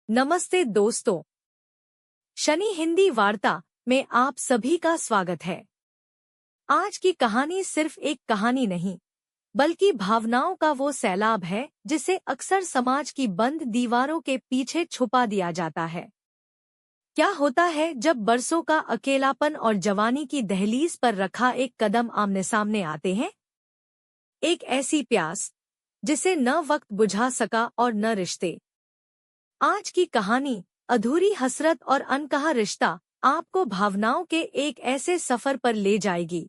नमस्ते दोस्तों, शनि हिंदी वार्ता में आप सभी का स्वागत है। आज की कहानी सिर्फ एक कहानी नहीं, बल्कि भावनाओं का वो सैलाब है जिसे अक्सर समाज की बंद दीवारों के पीछे छुपा दिया जाता है। क्या होता है जब बरसों का अकेलापन और जवानी की दहलीज पर रखा एक कदम आमने सामने आते हैं? एक ऐसी प्यास जिसे न वक्त बुझा सका और न रिश्ते। आज की कहानी अधूरी हसरत और अनकहा रिश्ता आपको भावनाओं के एक ऐसे सफर पर ले जाएगी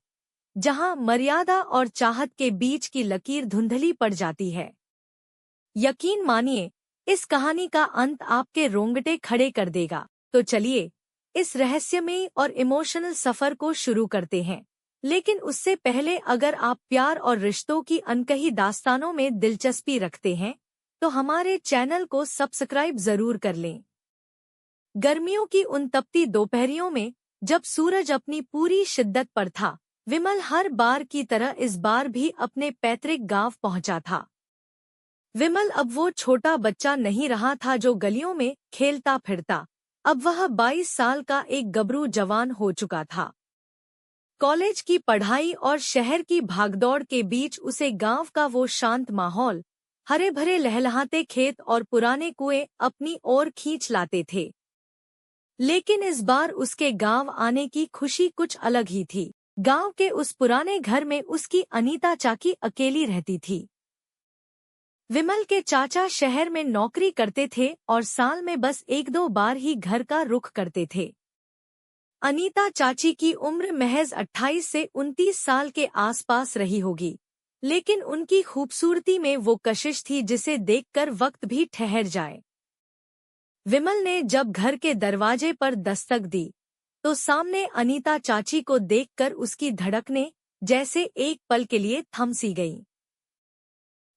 जहां मर्यादा और चाहत के बीच की लकीर धुंधली पड़ जाती है। यकीन मानिए, इस कहानी का अंत आपके रोंगटे खड़े कर देगा। तो चलिए इस रहस्यमयी और इमोशनल सफर को शुरू करते हैं। लेकिन उससे पहले अगर आप प्यार और रिश्तों की अनकही दास्तानों में दिलचस्पी रखते हैं तो हमारे चैनल को सब्सक्राइब जरूर कर लें। गर्मियों की उन तपती दोपहरियों में जब सूरज अपनी पूरी शिद्दत पर था, विमल हर बार की तरह इस बार भी अपने पैतृक गांव पहुंचा था। विमल अब वो छोटा बच्चा नहीं रहा था जो गलियों में खेलता फिरता। अब वह 22 साल का एक गबरू जवान हो चुका था। कॉलेज की पढ़ाई और शहर की भागदौड़ के बीच उसे गांव का वो शांत माहौल, हरे भरे लहलहाते खेत और पुराने कुएं अपनी ओर खींच लाते थे। लेकिन इस बार उसके गांव आने की खुशी कुछ अलग ही थी। गांव के उस पुराने घर में उसकी अनीता चाची अकेली रहती थी। विमल के चाचा शहर में नौकरी करते थे और साल में बस 1-2 बार ही घर का रुख करते थे। अनीता चाची की उम्र महज 28 से 29 साल के आसपास रही होगी, लेकिन उनकी खूबसूरती में वो कशिश थी जिसे देखकर वक्त भी ठहर जाए। विमल ने जब घर के दरवाजे पर दस्तक दी तो सामने अनीता चाची को देखकर उसकी धड़कनें जैसे एक पल के लिए थम सी गईं।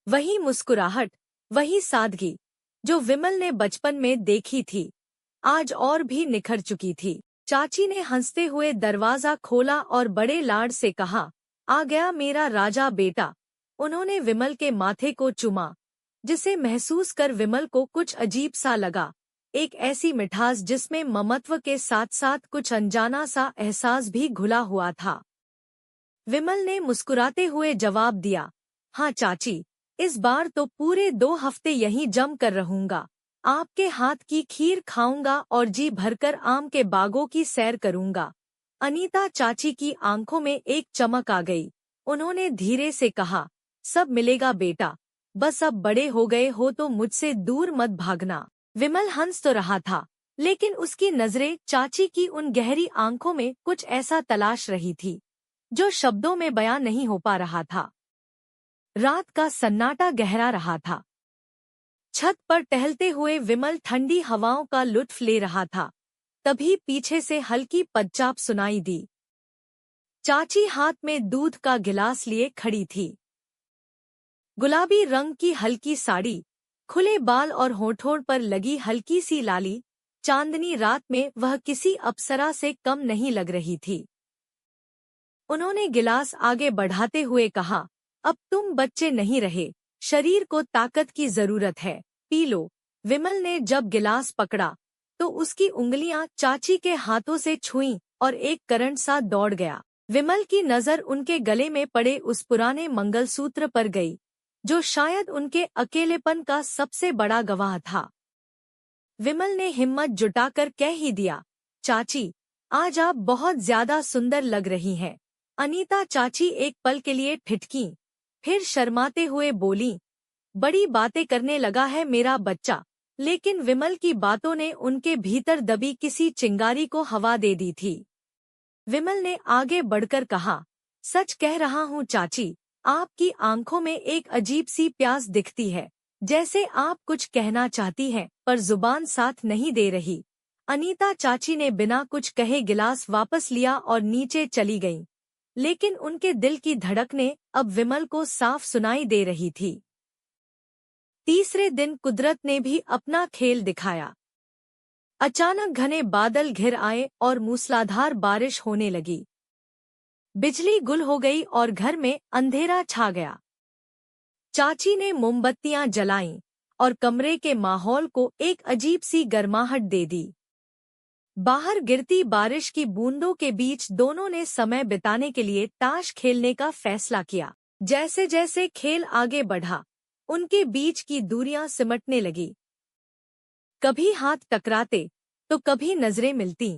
वही मुस्कुराहट, वही सादगी जो विमल ने बचपन में देखी थी, आज और भी निखर चुकी थी। चाची ने हंसते हुए दरवाजा खोला और बड़े लाड से कहा, आ गया मेरा राजा बेटा। उन्होंने विमल के माथे को चूमा, जिसे महसूस कर विमल को कुछ अजीब सा लगा। एक ऐसी मिठास जिसमें ममत्व के साथ साथ कुछ अनजाना सा एहसास भी घुला हुआ था। विमल ने मुस्कुराते हुए जवाब दिया, हाँ चाची, इस बार तो पूरे 2 हफ्ते यहीं जम कर रहूंगा। आपके हाथ की खीर खाऊंगा और जी भरकर आम के बागों की सैर करूंगा। अनीता चाची की आंखों में एक चमक आ गई। उन्होंने धीरे से कहा, सब मिलेगा बेटा, बस अब बड़े हो गए हो तो मुझसे दूर मत भागना। विमल हंस तो रहा था, लेकिन उसकी नजरें चाची की उन गहरी आंखों में कुछ ऐसा तलाश रही थी जो शब्दों में बयां नहीं हो पा रहा था। रात का सन्नाटा गहरा रहा था। छत पर टहलते हुए विमल ठंडी हवाओं का लुत्फ ले रहा था। तभी पीछे से हल्की पदचाप सुनाई दी। चाची हाथ में दूध का गिलास लिए खड़ी थी। गुलाबी रंग की हल्की साड़ी, खुले बाल और होठों पर लगी हल्की सी लाली, चांदनी रात में वह किसी अप्सरा से कम नहीं लग रही थी। उन्होंने गिलास आगे बढ़ाते हुए कहा, अब तुम बच्चे नहीं रहे, शरीर को ताकत की जरूरत है, पी लो। विमल ने जब गिलास पकड़ा तो उसकी उंगलियां चाची के हाथों से छुईं और एक करंट सा दौड़ गया। विमल की नजर उनके गले में पड़े उस पुराने मंगलसूत्र पर गई, जो शायद उनके अकेलेपन का सबसे बड़ा गवाह था। विमल ने हिम्मत जुटाकर कह ही दिया, चाची, आज आप बहुत ज्यादा सुंदर लग रही हैं। अनीता चाची एक पल के लिए ठिठकी, फिर शर्माते हुए बोली, बड़ी बातें करने लगा है मेरा बच्चा। लेकिन विमल की बातों ने उनके भीतर दबी किसी चिंगारी को हवा दे दी थी। विमल ने आगे बढ़कर कहा, सच कह रहा हूँ चाची, आपकी आंखों में एक अजीब सी प्यास दिखती है, जैसे आप कुछ कहना चाहती हैं पर जुबान साथ नहीं दे रही। अनीता चाची ने बिना कुछ कहे गिलास वापस लिया और नीचे चली गईं, लेकिन उनके दिल की धड़कनें अब विमल को साफ सुनाई दे रही थी। तीसरे दिन कुदरत ने भी अपना खेल दिखाया। अचानक घने बादल घिर आए और मूसलाधार बारिश होने लगी। बिजली गुल हो गई और घर में अंधेरा छा गया। चाची ने मोमबत्तियां जलाईं और कमरे के माहौल को एक अजीब सी गर्माहट दे दी। बाहर गिरती बारिश की बूंदों के बीच दोनों ने समय बिताने के लिए ताश खेलने का फैसला किया। जैसे जैसे खेल आगे बढ़ा, उनके बीच की दूरियां सिमटने लगी। कभी हाथ टकराते तो कभी नजरें मिलती।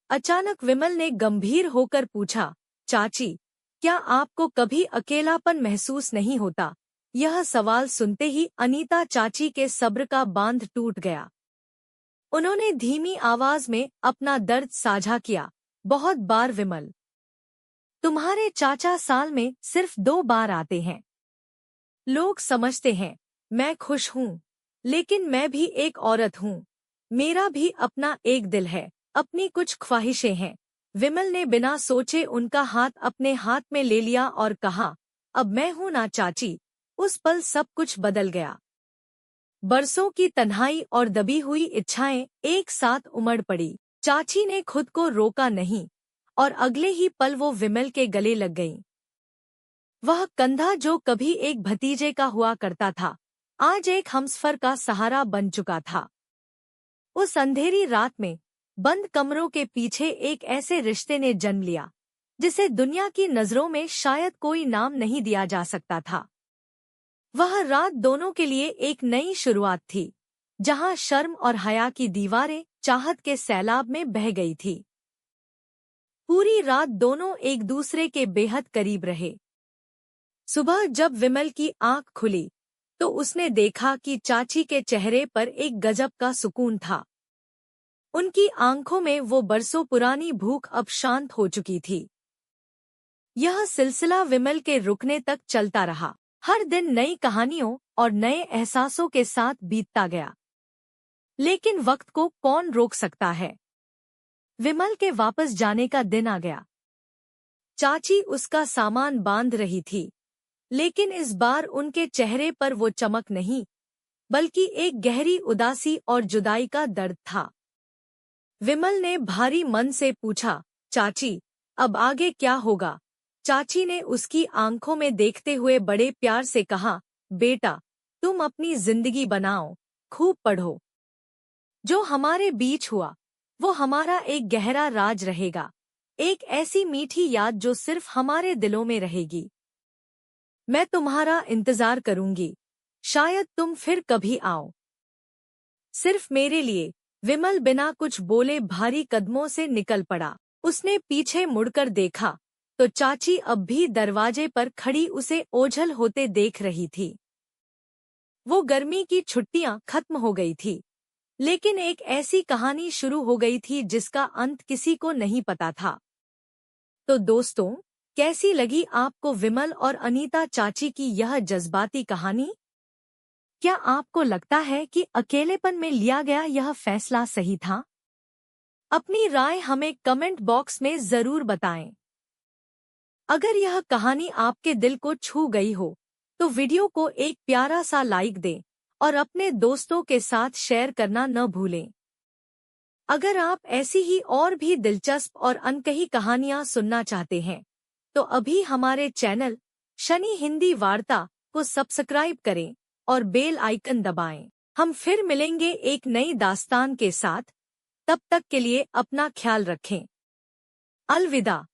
अचानक विमल ने गंभीर होकर पूछा, चाची, क्या आपको कभी अकेलापन महसूस नहीं होता? यह सवाल सुनते ही अनीता चाची के सब्र का बांध टूट गया। उन्होंने धीमी आवाज में अपना दर्द साझा किया, बहुत बार विमल। तुम्हारे चाचा साल में सिर्फ 2 बार आते हैं। लोग समझते हैं मैं खुश हूँ, लेकिन मैं भी एक औरत हूँ। मेरा भी अपना एक दिल है, अपनी कुछ ख्वाहिशें हैं। विमल ने बिना सोचे उनका हाथ अपने हाथ में ले लिया और कहा, अब मैं हूं ना चाची। उस पल सब कुछ बदल गया। बरसों की तन्हाई और दबी हुई इच्छाएं एक साथ उमड़ पड़ी। चाची ने खुद को रोका नहीं और अगले ही पल वो विमल के गले लग गईं। वह कंधा जो कभी एक भतीजे का हुआ करता था, आज एक हमसफर का सहारा बन चुका था। उस अंधेरी रात में बंद कमरों के पीछे एक ऐसे रिश्ते ने जन्म लिया जिसे दुनिया की नजरों में शायद कोई नाम नहीं दिया जा सकता था। वह रात दोनों के लिए एक नई शुरुआत थी, जहां शर्म और हया की दीवारें चाहत के सैलाब में बह गई थी। पूरी रात दोनों एक दूसरे के बेहद करीब रहे। सुबह जब विमल की आंख खुली तो उसने देखा कि चाची के चेहरे पर एक गजब का सुकून था। उनकी आंखों में वो बरसों पुरानी भूख अब शांत हो चुकी थी। यह सिलसिला विमल के रुकने तक चलता रहा। हर दिन नई कहानियों और नए एहसासों के साथ बीतता गया। लेकिन वक्त को कौन रोक सकता है? विमल के वापस जाने का दिन आ गया। चाची उसका सामान बांध रही थी, लेकिन इस बार उनके चेहरे पर वो चमक नहीं, बल्कि एक गहरी उदासी और जुदाई का दर्द था। विमल ने भारी मन से पूछा, चाची, अब आगे क्या होगा? चाची ने उसकी आंखों में देखते हुए बड़े प्यार से कहा, बेटा, तुम अपनी जिंदगी बनाओ, खूब पढ़ो। जो हमारे बीच हुआ वो हमारा एक गहरा राज रहेगा, एक ऐसी मीठी याद जो सिर्फ हमारे दिलों में रहेगी। मैं तुम्हारा इंतजार करूंगी, शायद तुम फिर कभी आओ। सिर्फ मेरे लिए। विमल बिना कुछ बोले भारी कदमों से निकल पड़ा। उसने पीछे मुड़कर देखा तो चाची अब भी दरवाजे पर खड़ी उसे ओझल होते देख रही थी। वो गर्मी की छुट्टियां खत्म हो गई थी, लेकिन एक ऐसी कहानी शुरू हो गई थी जिसका अंत किसी को नहीं पता था। तो दोस्तों, कैसी लगी आपको विमल और अनीता चाची की यह जज्बाती कहानी? क्या आपको लगता है कि अकेलेपन में लिया गया यह फैसला सही था? अपनी राय हमें कमेंट बॉक्स में जरूर बताएं। अगर यह कहानी आपके दिल को छू गई हो तो वीडियो को एक प्यारा सा लाइक दें और अपने दोस्तों के साथ शेयर करना न भूलें। अगर आप ऐसी ही और भी दिलचस्प और अनकही कहानियां सुनना चाहते हैं तो अभी हमारे चैनल शनि हिंदी वार्ता को सब्सक्राइब करें और बेल आइकन दबाएं। हम फिर मिलेंगे एक नई दास्तान के साथ। तब तक के लिए अपना ख्याल रखें। अलविदा।